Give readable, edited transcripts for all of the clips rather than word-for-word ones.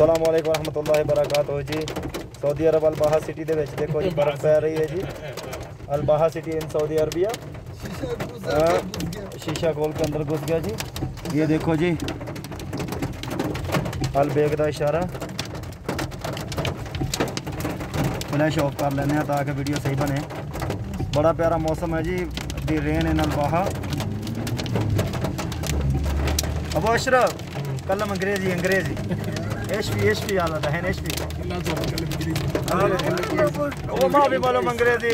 अस्सलाम वालेकुम रहमतुल्लाहि बरकातहू जी। सऊदी अरब अलबाहा सिटी दे विच देखो जी बर्फ पै रही है जी। Albaha city in Saudi Arabia. शीशा खोल के अंदर घुस गया जी। ये देखो जी अलबेग का इशारा। फ्लैश ऑफ कर लेने ताकि वीडियो सही बने। बड़ा प्यारा मौसम है जी। दी रेन इन अलबाहा। अब अशरफ कलम अंग्रेजी अंग्रेजी एशपी हालत है एशपी वो माफी मालूम अंग्रेजी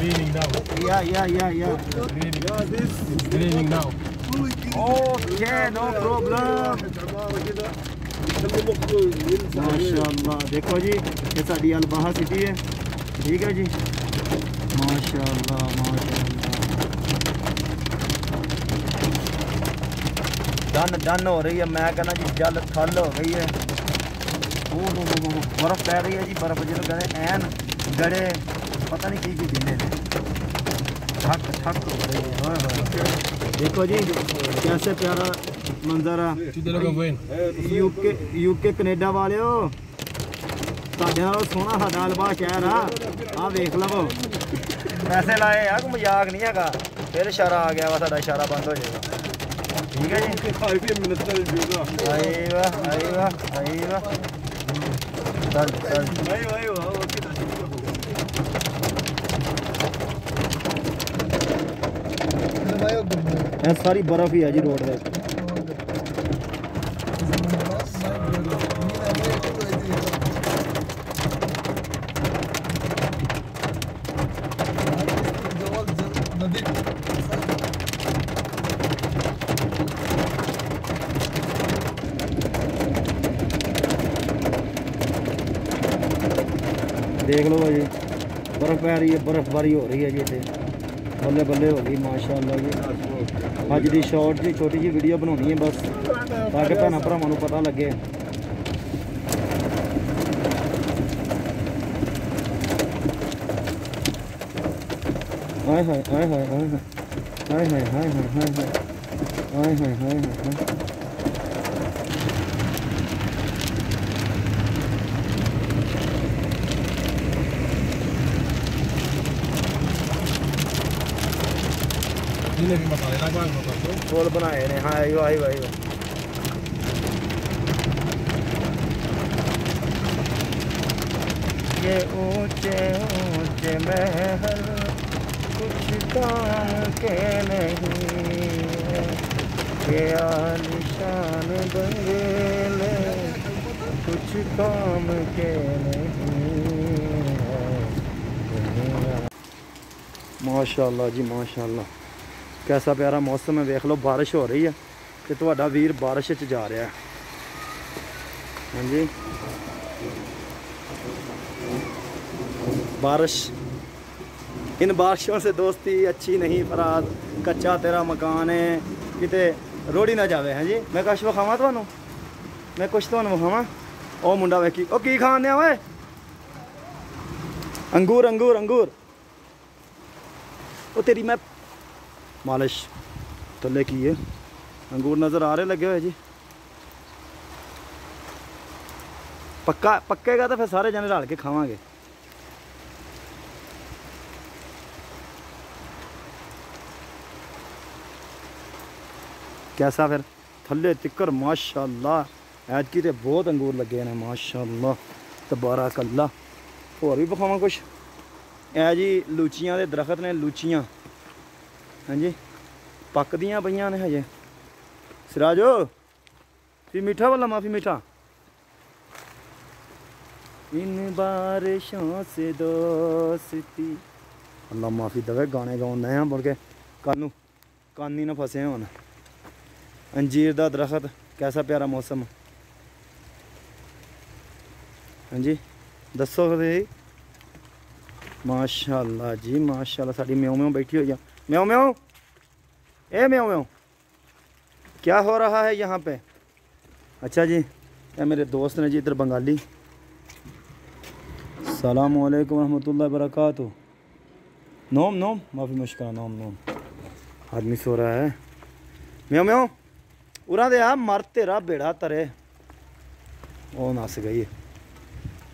raining now yeah raining now okay no problem माशाअल्लाह। देखो जी ये साड़ी अलबाहा सिटी है। ठीक है जी माशाअल्लाह डन हो रही है। मैं कहना जी जल थल हो गई है। बर्फ पै रही है जी। बर्फ जो कहते एन गड़े पता नहीं की दिने ठक हो रही है। देखो जी कैसे प्यारा मंजर है। यूके कनेडा वाले हो सोना साडा अलबाहा शहर आ वेख लवो। पैसे लाए यार कोई मजाक नहीं है। फिर इशारा आ गया वा साडा इशारा बंद हो जाएगा। ठीक है जी सारी बर्फ ही है जी रोड पे। देख लो भाई बर्फ पै रही है। बर्फबारी हो रही है जी इतने बल्ले बल्ले हो गई माशाअल्लाह जी। अज की शॉर्ट जी छोटी जी वीडियो बनानी है बस ताकि भैन भरावां नूं पता लगे। हाय हाय हाय हाय हाय हाय हाय हाय हाय हाय हाय हाय हाय। फुल बनाए ने। हाँ आइयो आइयो आइयो ये ऊंचे ऊंचे महल कुछ काम के नहीं ये आलिशान बंगले कुछ काम के नहीं। माशाअल्लाह जी माशाअल्लाह कैसा प्यारा मौसम है। देख लो बारिश हो रही है तो तुहाडा वीर बारिश च जा रहा है। हाँ जी बारिश इन बारिशों से दोस्ती अच्छी नहीं फराद कच्चा तेरा मकान है किते रोड़ी ना जावे। हाँ जी मैं कुछ विखावा तुहानू मैं कुछ तुहानू विखावा। ओ मुंडा वेखी ओ की खाने ओए अंगूर अंगूर अंगूर ओ तेरी मैं मालिश थले की है। अंगूर नज़र आ रहे लगे हुए जी। पक्केगा तो फिर सारे जने रल के खावांगे। कैसा फिर थले तिक्कर माशाअल्लाह ऐतकी तो बहुत अंगूर लगे ने माशाअल्लाह तबारकल्लाह। होर भी बखावा कुछ ऐ जी लूचियां दे दरख्त ने लूचियां। हाँ जी पकदियाँ पईयां ने हजे। सिराजो फी मीठा वाला माफ़ी मीठा इन बारिशों से दोस्ती। अल्लाह माफ़ी दवे गाने गाने हैं मुड़ के कानू कानी ना फसे होन। अंजीर दा दरख्त कैसा प्यारा मौसम। हाँ जी दसो सही माशाअल्लाह जी माशाअल्लाह। साड़ी म्याऊ म्याऊ बैठी हुई है। म्याऊ म्याऊ ए म्याऊ म्याऊ क्या हो रहा है यहाँ पे। अच्छा जी ये मेरे दोस्त ने जी इधर बंगाली। अस्सलाम वालेकुम रहमतुल्लाहि बरकातहू। नोम नोम माफ़ी मुश्किल नोम नोम आदमी सो रहा है। म्यों म्यों उरा दे आ, मर तेरा बेड़ा तरे। वो नस गई है।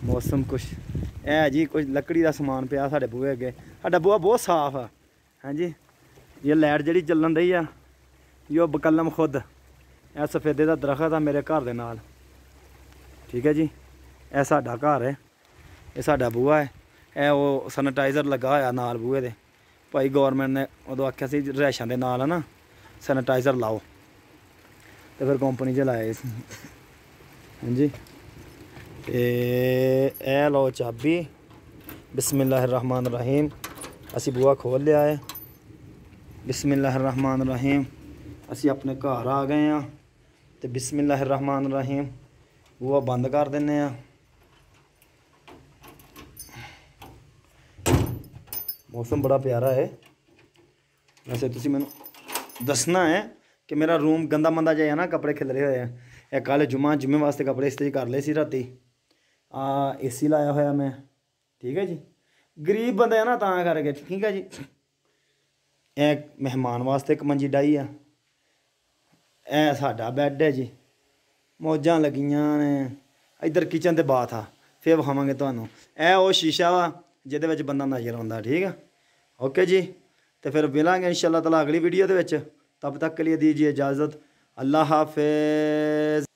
मौसम कुछ है जी, कुछ लकड़ी का समान पिया साढ़े बूहे अगे। साडा बूहा बहुत साफ है। हाँ जी, ये लाइट जी चलन रही है, यो बकलम खुद यह सफेदे का दरख्त है मेरे घर के नाल। ठीक है जी, यह साडा घर है, ये साडा बूहा है। यह वो सैनिटाइज़र लगा होया नाल बूहे दे। भाई गौरमेंट ने उदों आख्या सी रैशां दे नाल है ना सैनिटाइज़र लाओ, तो फिर कंपनी च लाए। हाँ जी, ए लो चाबी। बिस्मिल्लाहिर्रहमानिर्रहीम। असी बूहा खोल लिया है। बिस्मिल्लाहिर्रहमानिर्रहीम। असी अपने घर आ गए हैं, तो बिस्मिल्लाहिर्रहमानिर्रहीम बूहा बंद कर देने। मौसम बड़ा प्यारा है। वैसे तुसी मैनू दसना है कि मेरा रूम गंदा मंदा जिहा है ना, कपड़े खिलरे हुए हैं। यह कल जुम्मे वास्ते कपड़े इस्त्री कर ले सी राती। AC लाया होया मैं। ठीक है जी, गरीब बंदे है ना तां करके। ठीक है जी, यह मेहमान वास्ते एक मंजी डाई है। यह साडा बैड है जी, मौजां लगियां ने। इधर किचन ते बाथ आ, फिर विखावांगे तुहानूं। यह वो शीशा वा जिहदे विच बंदा नज़र आउंदा। ठीक है, ओके जी। तो फिर मिलांगे इंशाअल्लाह ताला अगली वीडियो दे विच। तब तक के लिए दीजिए इजाज़त। अल्लाह हाफिज़।